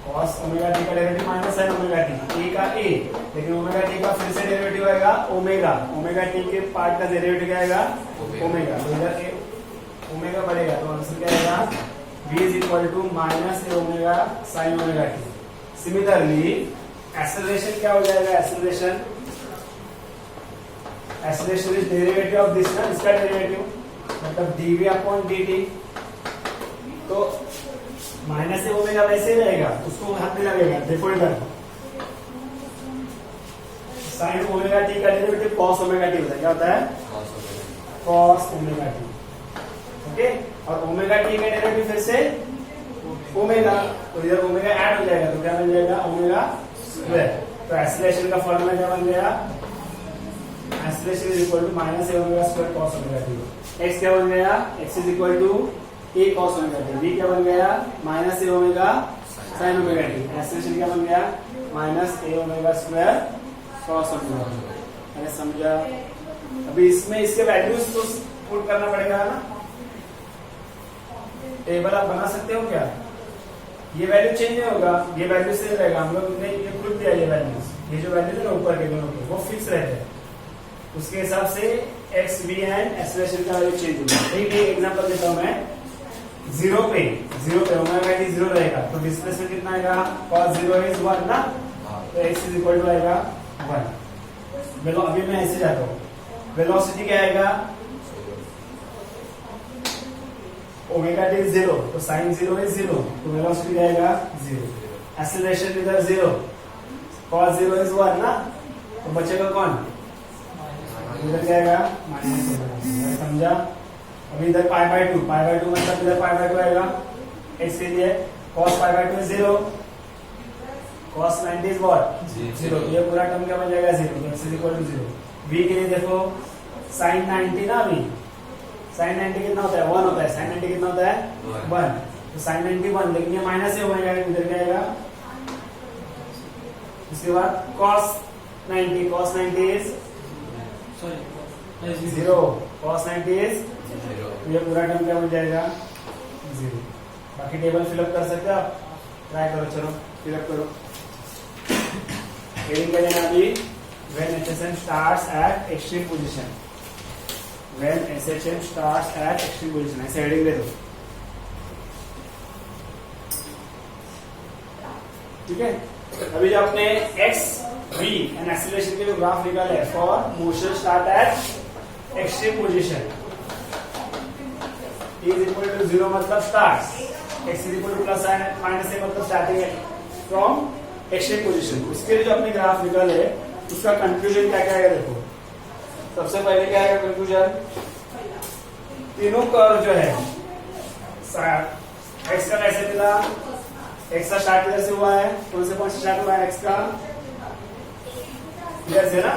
cos omega T का derivative minus sin omega t, a का a, लेकिन omega T का फिर से डेरिवेटिव आएगा ओमेगा, ओमेगा टी के पार्ट का डेरिवेटिव क्या आएगा ओमेगा, तो इधर ओमेगा बढ़ेगा तो आंसर क्या आएगा v is equal to minus A omega sine omega T. Similarly acceleration क्या हो जाएगा, acceleration is derivative of this ना, इसका डेरिवेटिव मतलब dv अपॉन dt, तो माइनस ए ओमेगा वैसे ही रहेगा, उसको हाथ में लगेगा। देखो इधर साइन ओमेगा टी का डेरिवेटिव cos ओमेगा टी होता है, क्या होता है cos ओमेगा टी, ओके। और ओमेगा टी का डेरिवेटिव फिर से ओमेगा, तो इधर ओमेगा ऐड हो जाएगा तो क्या बन जाएगा ओमेगा स्क्वायर। तो एक्सेलरेशन का फॉर्मूला क्या बन गया, acceleration is equal to minus A omega square cos omega t. x क्या बन गया, x is equal to a cos omega t, v क्या बन गया माइनस ए omega sin omega t, acceleration क्या बन गया माइनस ए omega square cos omega t. मैंने समझा। अभी इसमें इसके वैल्यूज तो पुट करना पड़ेगा ना, टेबल आप बना सकते हो क्या, ये वैल्यू चेंज नहीं होगा, ये वैल्यू सेम रहेगा, हम लोग ने ये प्रूफ दिया, ये वैल्यूज, ये जो वैल्यूज है ना ऊपर के दोनों के वो फिक्स रहते हैं, उसके हिसाब से एक्स वी एंड एक्सेलरेशन का वैल्यू चेंज होगा। एक एग्जांपल देता हूं मैं, जीरो पे ओमेगा टी जीरो रहेगा तो डिस्प्लेसमेंट कितना आएगा cos जीरो इज 1 ना, तो x इज इक्वल टू आएगा 1। अभी मैं ऐसे जाता हूँ, वेलोसिटी क्या आएगा ओमेगा टी इज 0 तो sin जीरो इज 0 तो वेलोसिटी क्या आएगा 0। एक्सेलरेशन इधर 0, cos जीरो इज 1 ना, तो बचेगा कौन, इधर क्या आएगा माइनस, समझा। अभी इधर पाई बाय टू मतलब इधर पाई बाय टू आएगा x के लिए, cos pi by two is 0, cos 90 is what 0, ये पूरा टर्म क्या बन जाएगा 0, x is equal to 0। v के लिए देखो sin 90 ना, अभी sin 90 कितना होता है 1 होता है, sin 90 कितना होता है 1, तो sin 90 1, लेकिन ये माइनस से होगा, इधर क्या आएगा, उसके बाद cos 90 इज 0, cos 90 इज ये पूरा टर्म क्या बन जाएगा 0। बाकी टेबल फिलअप कर सकते हो आप, ट्राई करो, चलो फिलअप करो। हेडिंग क्या देना अभी, when HSM starts at extreme position, when HSM starts at extreme position, ऐसे हेडिंग दे दो, ठीक है। अभी जो अपने एक्स वी एंड एक्सेलरेशन के जो ग्राफ निकाले है for motion start at extreme position, t is equal to 0 मतलब start, x is equal to plus minus a मतलब स्टार्टिंग फ्रॉम एक्सट्रीम पोजीशन। उसके लिए जो अपने ग्राफ निकाले उसका कंक्लूजन क्या क्या है देखो। सबसे पहले क्या है कंक्लूजन, तीनों कर्व जो है x का कैसे मिला, x का स्टार्ट इधर से हुआ है, कौन से पॉइंट से स्टार्ट हुआ है x का, इधर से ना,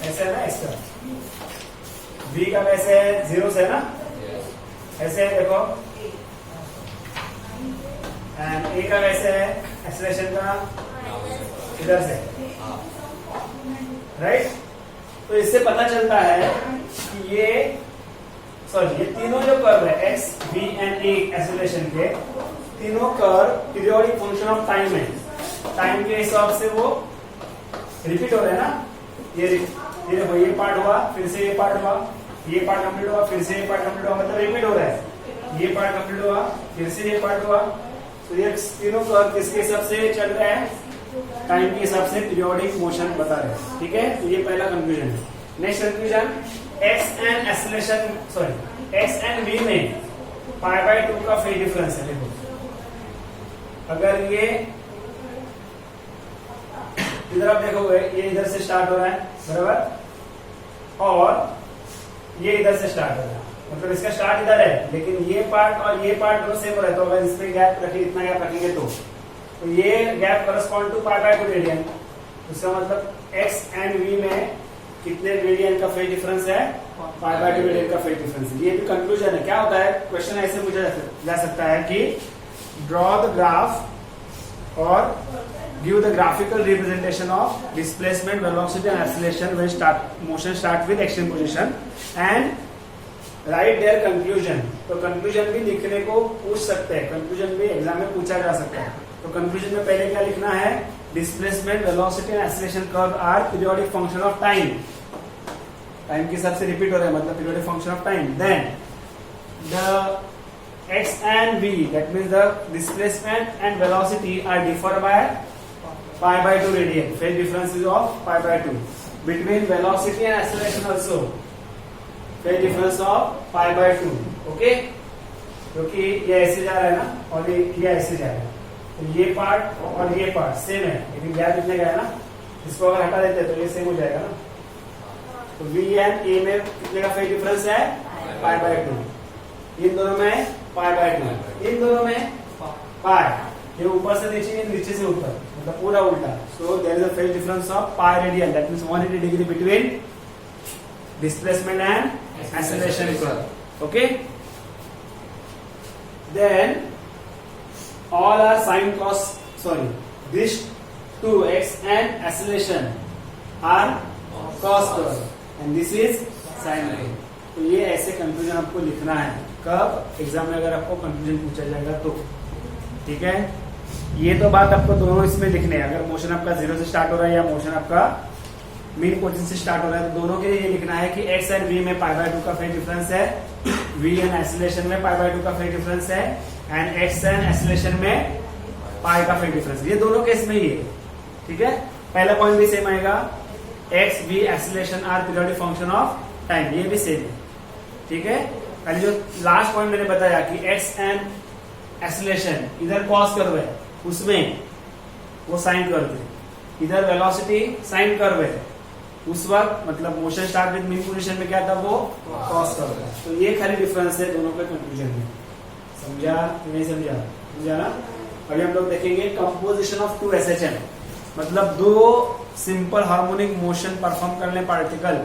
ऐसे है ना x का, v का कैसे है 0 से ना, ऐसे है देखो, एंड ए का कैसे है एक्सेलरेशन का इधर से, राइट। तो इससे पता चलता है कि ये तीनों जो कर्व है X V and A acceleration के, तीनों curve periodic function of time है, टाइम के हिसाब से वो रिपीट हो रहे हैं ना, ये देखो ये पार्ट हुआ फिर से ये पार्ट हुआ, ये पार्ट कंप्लीट हुआ फिर से ये पार्ट कंप्लीट हुआ, मतलब रिपीट हो रहा है, ये पार्ट कंप्लीट हुआ फिर से ये पार्ट हुआ, तो ये तीनों कर्व किसके हिसाब से चल रहे हैं, टाइम के हिसाब से पीरियोडिक मोशन बता रहे हैं, ठीक है। तो ये पहला कंक्लूजन है। Next conclusion, X and acceleration X and V में पाई बाय 2 का फेज डिफरेंस है। देखो अगर ये इधर आप देखोगे ये इधर से स्टार्ट हो रहा है बराबर, और ये इधर से स्टार्ट हो रहा है, मतलब इसका स्टार्ट इधर है, लेकिन ये पार्ट और ये पार्ट दोनों सेम हो रहा है, तो अगर इसमें गैप रखें, इतना गैप रखेंगे तो ये gap correspond to pi by 2 radian, इसका मतलब एक्स एंड वी में कितने रेडियन का फेज डिफरेंस है, पाई बाय 2 रेडियन का फेज डिफरेंस है। ये भी कंक्लूजन है। क्या होता है, क्वेश्चन ऐसे पूछा जा सकता है कि ड्रॉ द ग्राफ और give the graphical representation of displacement, velocity and acceleration when motion start with extreme position and write their conclusion। तो conclusion भी लिखने को पूछ सकते हैं, conclusion भी एग्जाम में पूछा जा सकता है। तो कंक्लूजन में पहले क्या लिखना है, displacement, velocity and acceleration curve are periodic function of time, time के हिसाब से रिपीट हो रहा है मतलब periodic function of time. Then the x and v, that means the displacement and velocity are differ by pi by 2 radian. Phase difference is of pi by 2 between velocity and acceleration also. Phase difference of pi by 2. Okay? क्योंकि ये ऐसे जा रहा है ना और ये ऐसे जा रहा है, तो ये पार्ट और ये पार्ट सेम है, लेकिन गैप इतने का है ना, इसको अगर हटा देते हैं तो ये सेम हो जाएगा ना। तो v एंड a में कितने का फेज डिफरेंस है, पाई बाय 2। इन दोनों में पाई बाय 2, इन दोनों में पाई, ये ऊपर से नीचे, नीचे से ऊपर, मतलब पूरा उल्टा। So there is a phase difference of pi radian, that means 180 degree between displacement and acceleration curve. Okay, then all are sine cos, sorry, this 2x and acceleration are cos curve and this is sine curve। तो ये ऐसे conclusion आपको लिखना है, कब exam में अगर आपको कंक्लूजन पूछा जाएगा तो। ठीक है, ये तो बात आपको दोनों इसमें लिखने हैं। अगर मोशन आपका 0 से स्टार्ट हो रहा है या मोशन आपका मीन पोजीशन से स्टार्ट हो रहा है, तो दोनों के लिए ये लिखना है कि x एंड v में पाई बाय 2 का फेज डिफरेंस है, v एंड एक्सीलरेशन में पाई बाय 2 का फेज डिफरेंस है, एंड x एंड एक्सीलरेशन में पाई का फेज डिफरेंस। ये दोनों केस में ही है। ठीक है, पहला पॉइंट भी सेम आएगा, x v acceleration are periodic function of time, ये भी सेम है। ठीक है, अभी जो लास्ट पॉइंट मैंने बताया कि x एंड एक्सीलरेशन इधर कॉस कर्व है, उसमें वो साइन कर्व है, इधर वेलोसिटी साइन कर्व है, उस वक्त मतलब motion start with mean position में क्या था, वो कॉस कर्व है। तो ये खाली डिफरेंस है दोनों के कंक्लूजन में। समझा नहीं समझा? समझा ना? अभी हम लोग देखेंगे कंपोजिशन ऑफ 2 SHM, मतलब दो सिंपल हार्मोनिक मोशन परफॉर्म करने पार्टिकल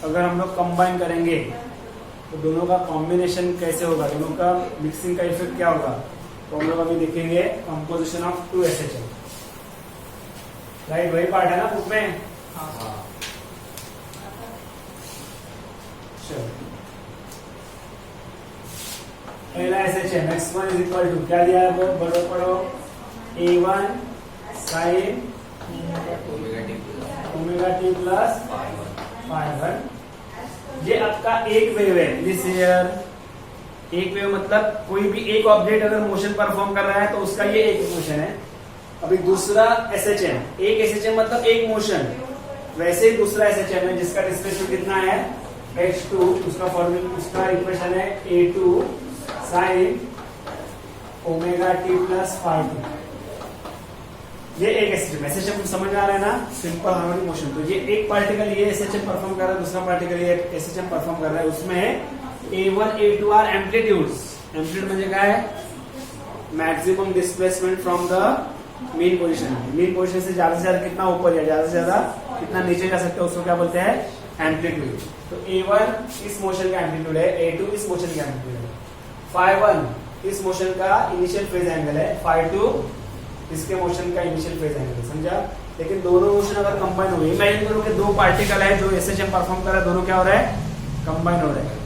अगर हम लोग कंबाइन करेंगे तो दोनों का कॉम्बिनेशन कैसे होगा, दोनों का मिक्सिंग का इफेक्ट क्या होगा, तो हम लोग अभी देखेंगे कंपोजिशन ऑफ 2 SHM। राइट, वही पार्ट है ना बुक में? चलो, पहला SHM x1 is equal to क्या दिया है, वो बड़ो पढ़ो, a1 sin omega T plus phi. ये आपका एक वेव है, दिस ईयर एक वेव मतलब कोई भी एक ऑब्जेक्ट अगर मोशन परफॉर्म कर रहा है तो उसका ये एक मोशन है। अभी दूसरा SHM, एक SHM मतलब एक मोशन, वैसे ही दूसरा SHM है जिसका डिस्प्लेसमेंट कितना है, h2, उसका फॉर्मूला, उसका इक्वेशन है a2 sin omega T plus phi. ये एक SHM समझ में आ रहा है ना, सिंपल हार्मोनिक मोशन। तो ये एक पार्टिकल ये SHM परफॉर्म कर रहा है, दूसरा पार्टिकल ये SHM परफॉर्म कर रहा है, उसमें a1 a2 are amplitudes. Amplitude म्हणजे काय, maximum displacement from the mean position. Mean position से ज्यादा कितना ऊपर या ज्यादा से ज्यादा कितना नीचे जा सकते हैं, उसको क्या बोलते हैं, एम्पलीट्यूड। तो a1 इस मोशन का एम्पलीट्यूड है, a2 इस मोशन का एम्पलीट्यूड है, φ1 इस मोशन का इनिशियल फेज एंगल है, φ2 इसके मोशन का इनिशियल फेज एंगल है। समझा? लेकिन दोनों मोशन अगर कंबाइन हो गए, इमेजिन करो कि दो पार्टिकल है जो SHM परफॉर्म कर रहा है, दोनों क्या हो रहा है, कंबाइन हो रहा है,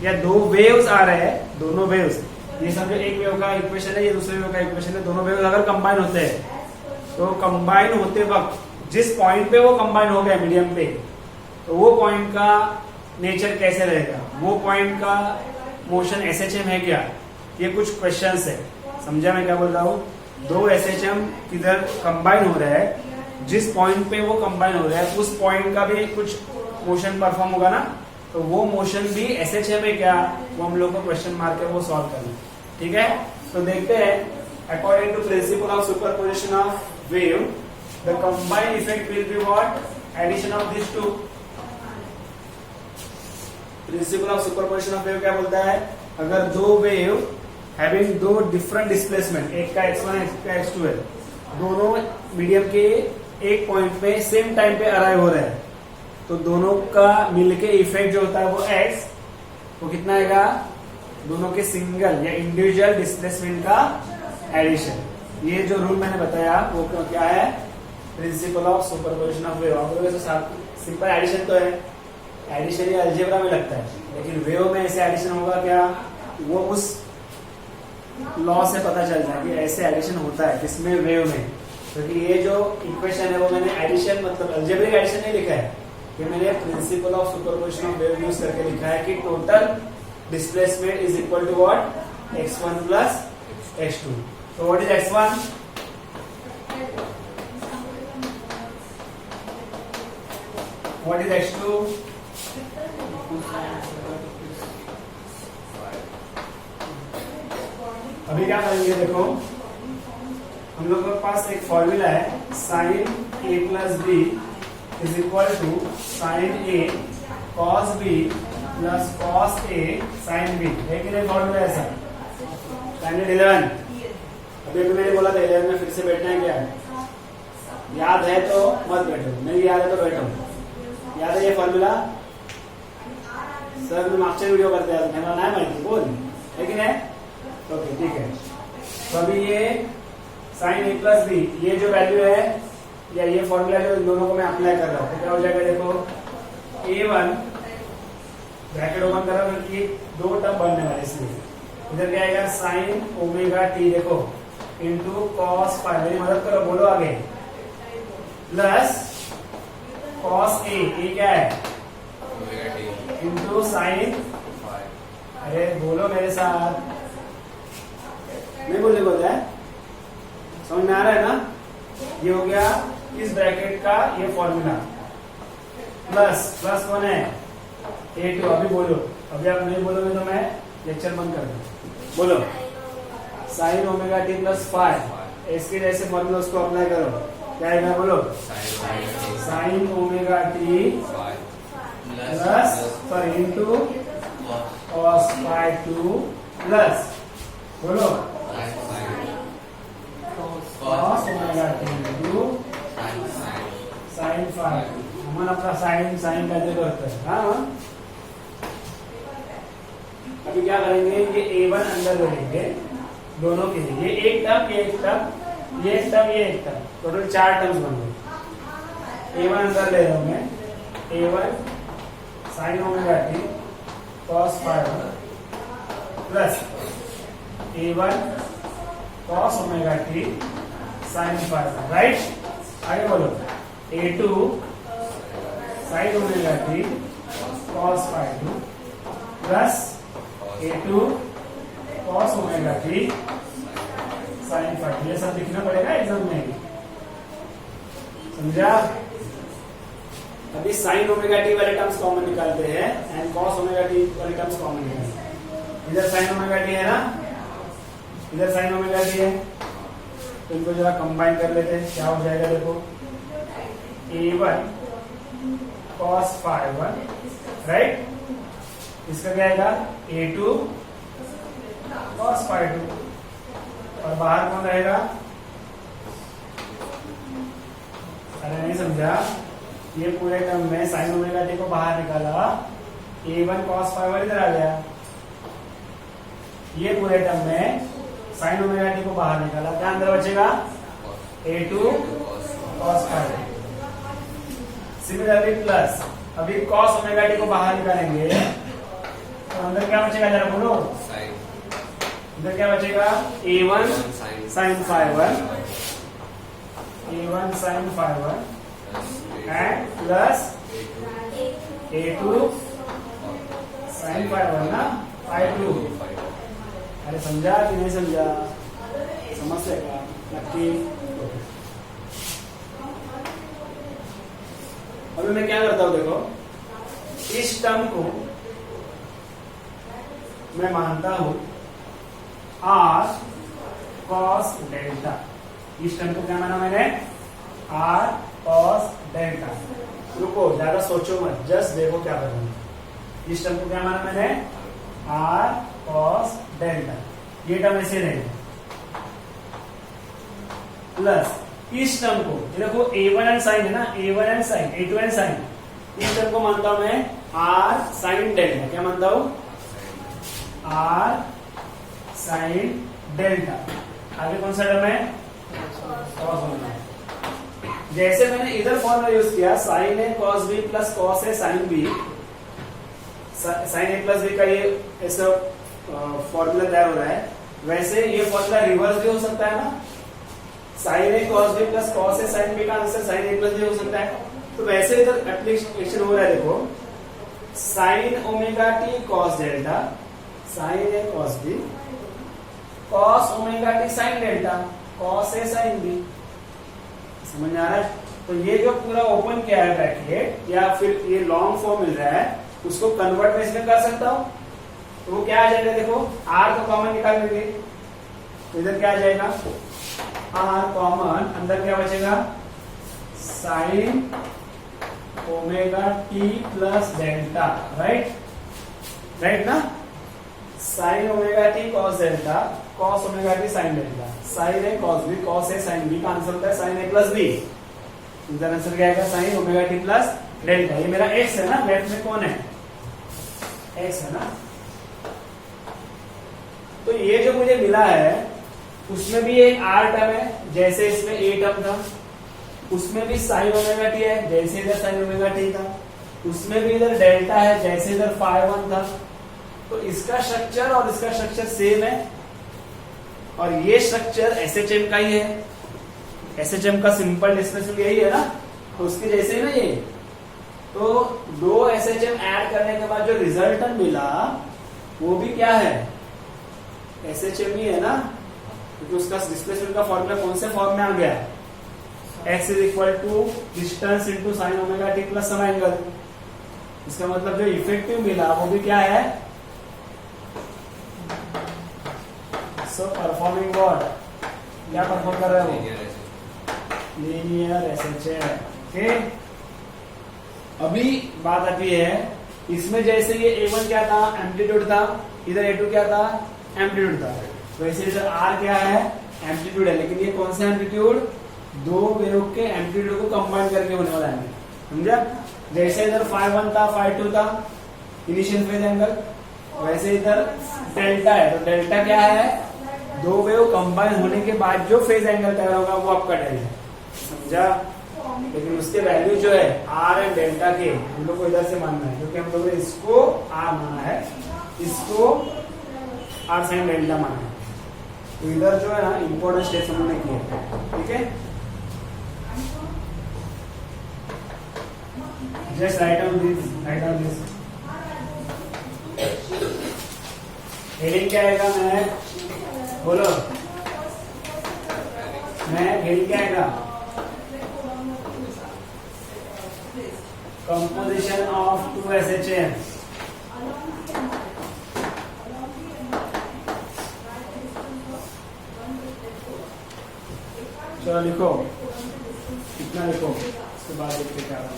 या दो वेव्स आ रहे हैं, दोनों वेव्स, ये समझो एक वेव का इक्वेशन है, ये दूसरे वेव का इक्वेशन है, दोनों वेव्स अगर कंबाइन होते हैं तो कंबाइन होते वक्त जिस पॉइंट पे वो कंबाइन हो गया मीडियम पे, तो वो पॉइंट का नेचर कैसे रहेगा, वो पॉइंट का मोशन SHM है क्या, ये कुछ क्वेश्चंस है। समझा मैं क्या बोल रहा हूँ? दो SHM किधर कंबाइन हो रहा है, जिस पॉइंट पे वो कंबाइन हो रहा है उस पॉइंट का भी कुछ मोशन परफॉर्म होगा ना, तो वो मोशन भी SHM है क्या, वो हम लोग को क्वेश्चन मार के वो सॉल्व करना। ठीक है, तो देखते हैं, according to principle of superposition of wave the combined effect will be what, addition of this two. Principle of superposition of wave क्या बोलता है, अगर दो वेव हैविंग दो डिफरेंट डिस्प्लेसमेंट, एक का x1 एक का x2 है, दोनों मीडियम के एक पॉइंट पे सेम टाइम पे अराइव हो रहे हैं, तो दोनों का मिलके इफेक्ट जो होता है वो x, वो कितना आएगा, दोनों के सिंगल या इंडिविजुअल डिस्प्लेसमेंट का एडिशन। ये जो रूल मैंने बताया वो क्या है, principal of superposition of wave. आप लोगों से सिंपल एडिशन तो है, एडिशन ये अलजेब्रा में लगता है, लेकिन वेव में ऐसे एडिशन होगा क्या, वो उस लॉ से पता चलता है कि ऐसे एडिशन होता है किसमें, वेव में। क्योंकि ये जो इक्वेशन है वो मैंने एडिशन मतलब अलजेब्रिक एडिशन नहीं लिखा है, ये मैंने principle of superposition of wave use करके लिखा है कि total displacement is equal to what, x1 plus x2। तो what is x1, what is x2, अभी क्या करेंगे देखो, हम लोग के पास एक फॉर्मूला है sine a plus B is equal to sine a cos b plus cos a sine b, है कि नहीं फॉर्मूला ऐसा। स्टैंडर्ड 11 अभी तो मैंने बोला था 11 में फिर से बैठना है क्या, याद है तो मत बैठो, नहीं याद है तो बैठो। याद है ये फॉर्मूला, सर मैं मागच्या वीडियो करते हैं, मला नाही माहिती बोल, है कि नहीं। ओके ठीक है, तो अभी ये साइन a प्लस बी, ये जो वैल्यू है या ये फॉर्मूला जो इन दोनों को मैं अप्लाई कर रहा हूँ, तो क्या हो जाएगा देखो, a1 ब्रैकेट ओपन कर रहा हूँ क्योंकि दो टर्म बनने वाले, इसलिए इधर क्या आएगा साइन ओमेगा टी देखो इंटू कॉस फाइव, मेरी मदद करो बोलो आगे, प्लस कॉस ए क्या है इंटू साइन, अरे बोलो मेरे साथ, नहीं बोलने बोलता है, समझ में आ रहा है ना। ये हो गया इस ब्रैकेट का ये फॉर्मूला, प्लस प्लस कौन है a2, अभी बोलो, अभी आप नहीं बोलोगे तो मैं लेक्चर बंद कर दूं, बोलो साइन ओमेगा टी प्लस 5, इसके जैसे फॉर्मूला उसको अप्लाई करो, क्या आएगा बोलो, sine omega T plus sorry into cos five two plus बोलो cos omega t into sine five, हम अपना साइन साइन का जो करते हैं। हाँ अभी क्या करेंगे, ये a1 अंदर लेंगे दोनों के लिए, ये एक टर्म ये एक टर्म ये एक टर्म ये एक टर्म, टोटल 4 टर्म्स बन गए। a1 अंदर ले रहा हूं मैं, a1 sine omega T cos phi plus a1 cos omega T sine phi, right. आगे बोलो a2 sine omega T cos phi plus a2 cos omega T sine phi, ये सब लिखना पड़ेगा एग्जाम में, समझा। अभी साइन ओमेगा टी वाले टर्म्स कॉमन निकालते हैं एंड कॉस ओमेगा टी वाले टर्म्स कॉमन निकालते हैं। इधर साइन ओमेगा टी है ना, इधर साइन ओमेगा टी है, तो इनको जरा कंबाइन कर लेते हैं, क्या हो जाएगा देखो, a1 cos फाइव 1, राइट, इसका क्या आएगा a2 cos फाइव 2, और बाहर कौन रहेगा, अरे नहीं समझा, ये पूरे टर्म में साइन ओमेगा टी को बाहर निकाला, a1 cos फाइव 1 इधर आ गया, ये पूरे टर्म में साइन ओमेगा टी को बाहर निकाला, क्या अंदर बचेगा a2 cos five. Similarly plus अभी cos ओमेगा टी को बाहर निकालेंगे तो अंदर क्या बचेगा जरा बोलो, इधर क्या बचेगा a1 sine phi 1, a1 sine phi 1 and plus a2 sine phi 1 ना फाइव 2। अरे समझा कि नहीं समझा, समझेगा नक्की। अभी मैं क्या करता हूं देखो, इस टर्म को मैं मानता हूं r cos डेल्टा, इस टर्म को क्या माना मैंने r cos डेल्टा। रुको ज्यादा सोचो मत, जस्ट देखो क्या करूंगा, इस टर्म को क्या माना मैंने r cos डेल्टा, ये टर्म ऐसे रहेगा, प्लस इस टर्म को देखो a1 एंड साइन है ना, a1 and sine a2 and sine, इस टर्म को मानता हूं मैं r साइन डेल्टा, क्या मानता हूं r साइन डेल्टा। आगे कौन सा टर्म है cos ओमेगा, जैसे मैंने इधर फॉर्मूला यूज किया sign A cos b plus cos A sign b, sign a plus B का ये ऐसा फॉर्मूला तैयार हो रहा है, वैसे ये फॉर्मूला रिवर्स भी हो सकता है ना, sign a cos B plus cos a sine b का answer sine a plus B हो सकता है। तो वैसे इधर एप्लीकेशन हो रहा है, देखो sine omega T cos delta sine a cos b cos omega T sine delta cos a sine b. समझ आ रहा है? तो ये जो पूरा ओपन किया है ब्रैकेट या फिर ये लॉन्ग फॉर्म मिल रहा है उसको कन्वर्ट में इसमें कर सकता हूं। तो वो क्या आ जाएगा, देखो r को कॉमन निकाल लेंगे तो इधर क्या आ जाएगा, r कॉमन, अंदर क्या बचेगा sine omega T plus delta, right ना, sine omega T cos delta cos omega T sine delta sine a cos b cos a sine b का आंसर होता है साइन ए प्लस बी। इधर answer क्या आएगा sine omega T plus delta. ये मेरा x है ना, लेफ्ट में कौन है x है ना। तो ये जो मुझे मिला है उसमें भी एक r टर्म है जैसे इसमें a टर्म था, उसमें भी साइन ओमेगा टी है जैसे इधर साइन ओमेगा टी था, उसमें भी इधर डेल्टा है जैसे इधर फाई 1 था। तो इसका स्ट्रक्चर और इसका स्ट्रक्चर सेम है और ये स्ट्रक्चर एसएचएम का ही है। एसएचएम का सिंपल डिस्प्लेसमेंट यही है ना, तो उसके जैसे ही ना ये। तो दो एसएचएम ऐड करने के बाद जो रिजल्टन मिला वो भी क्या है, एसएचएम ही है ना, क्योंकि उसका डिस्प्लेसमेंट का फॉर्मूला कौन से फॉर्म में आ गया, x is equal to distance into sine omega T plus some angle. इसका मतलब जो इफेक्टिव मिला वो भी क्या है, सो परफॉर्मिंग व्हाट, क्या परफॉर्म कर रहे हो, लीनियर एसएचएम। ओके, अभी बात आती है इसमें जैसे ये A1 क्या था, एम्पलीट्यूड था, इधर A2 क्या था, एम्पलीट्यूड था, वैसे इधर R क्या है, एम्पलीट्यूड है। लेकिन ये कौन सा एम्पलीट्यूड, दो वेव के एम्पलीट्यूड को कंबाइन करके होने वाला है, समझा। जैसे इधर फाई 1 था फाई 2 था इनिशियल फेज एंगल, वैसे इधर डेल्टा है, तो डेल्टा क्या है, दो वेव कंबाइन होने के बाद जो फेज एंगल तैयार होगा वो आपका डेल्टा है, समझा। लेकिन उसके वैल्यू जो है आर एंड डेल्टा के हम लोग को इधर से मानना है, क्योंकि हम लोग ने इसको आर माना है, इसको आर साइन डेल्टा माना है। तो इधर जो है ना इंपॉर्टेंट स्टेप्स हमने किए, ठीक है। Just write down this heading क्या आएगा, मैं बोलो, मैं हेडिंग क्या आएगा, composition of two SHM। चलो लिखो, कितना लिखो, उसके बाद देखते क्या होगा।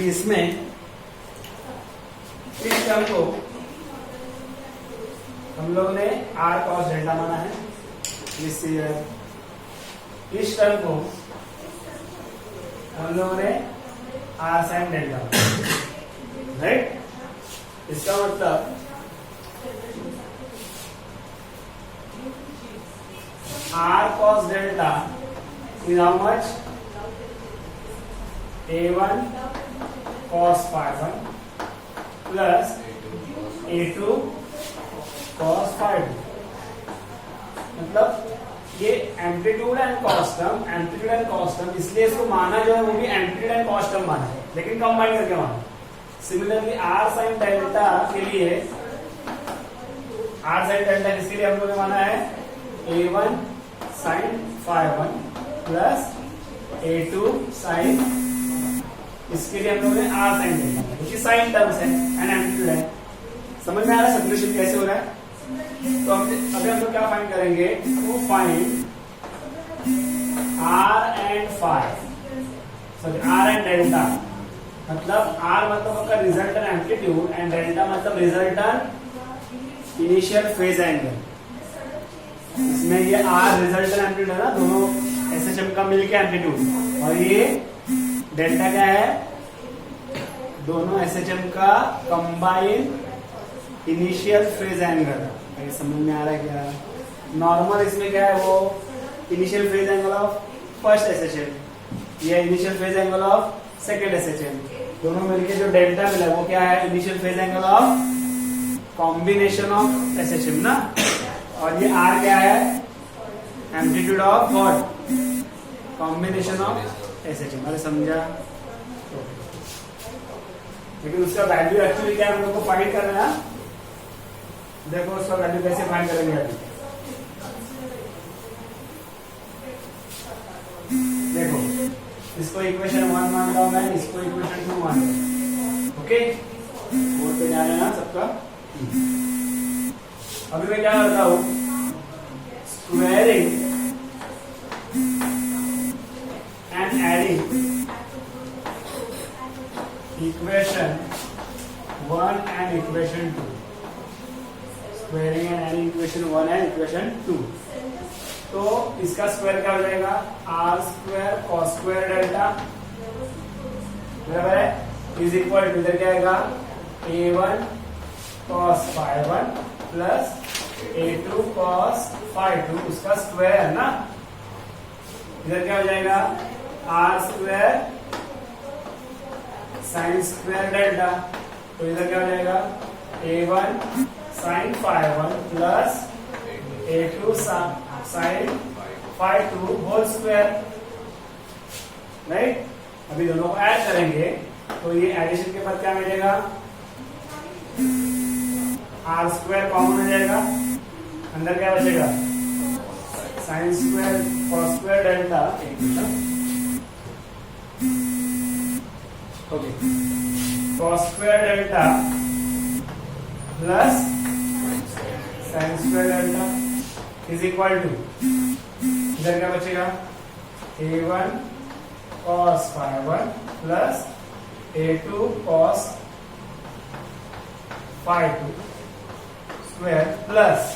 इसमें इस टर्म को हम लोग ने r cos डेल्टा माना है, इस टर्म को हम लोगों ने r sin डेल्टा, राइट। इसका मतलब r cos delta is how much, A1 cos phi 1 plus A2 cos phi 2। मतलब ये एम्पलीट्यूड एंड कॉस टर्म इसलिए इसको माना जो है वो भी एम्पलीट्यूड एंड कॉस टर्म माना है, लेकिन कंबाइन करके माना। सिमिलरली आर साइन डेल्टा के लिए किसके लिए हम लोगों ने माना है A1 sine phi1 plus A2 sign, इसके लिए हम लोगों ने आर साइन डेल्टा, क्योंकि साइन टर्म्स है एंड एम्पलीट्यूड है। समझ में आ रहा है सब्स्टिट्यूशन कैसे हो रहा है? तो अभी हम लोग क्या फाइंड करेंगे, to find R and delta. मतलब आर मतलब आपका रिजल्टेंट एम्पलीट्यूड एंड डेल्टा मतलब रिजल्टेंट इनिशियल फेज एंगल। इसमें ये आर रिजल्टेंट एम्पलीट्यूड है ना, दोनों एसएचएम का मिलके एम्पलीट्यूड, और ये डेल्टा क्या है, दोनों एसएचएम का कंबाइन इनिशियल फेज एंगल। समझ में आ रहा है क्या? नॉर्मल इसमें क्या है, वो initial phase angle of first SHM, ये initial phase angle of second SHM, दोनों मिलके जो डेल्टा मिला वो क्या है, initial phase angle of combination of SHM ना। और ये आर क्या है, amplitude of what, combination of SHM. अरे समझा? लेकिन उसका वैल्यू एक्चुअली क्या है, हम लोग को फाइंड करना है। देखो उसका वैल्यू कैसे फाइंड करेंगे अभी। देखो इसको इक्वेशन 1 मान रहा हूं मैं, इसको इक्वेशन 2 मान रहा हूं। ओके, बोर्ड पे ध्यान है ना सबका? अभी मैं क्या करता हूं, squaring and adding equation 1 and equation 2, squaring and adding equation 1 and equation 2। तो इसका स्क्वायर क्या हो जाएगा, R square cos square delta बराबर है, इज इक्वल टू इधर क्या आएगा, A1 cos phi1 plus A2 cos phi2, उसका स्क्वायर है ना। इधर क्या हो जाएगा, R square sine square delta, तो इधर क्या हो जाएगा, A1 sine phi1 plus A2 sine phi2 whole square, right. अभी दोनों को ऐड करेंगे तो ये एडिशन के बाद क्या मिलेगा, आर स्क्वायर कॉमन हो जाएगा, अंदर क्या बचेगा, sine square cos square delta. Okay, cos square delta plus sine square delta is equal to, इधर क्या बचेगा, A1 cos phi1 plus A2 cos phi2 square plus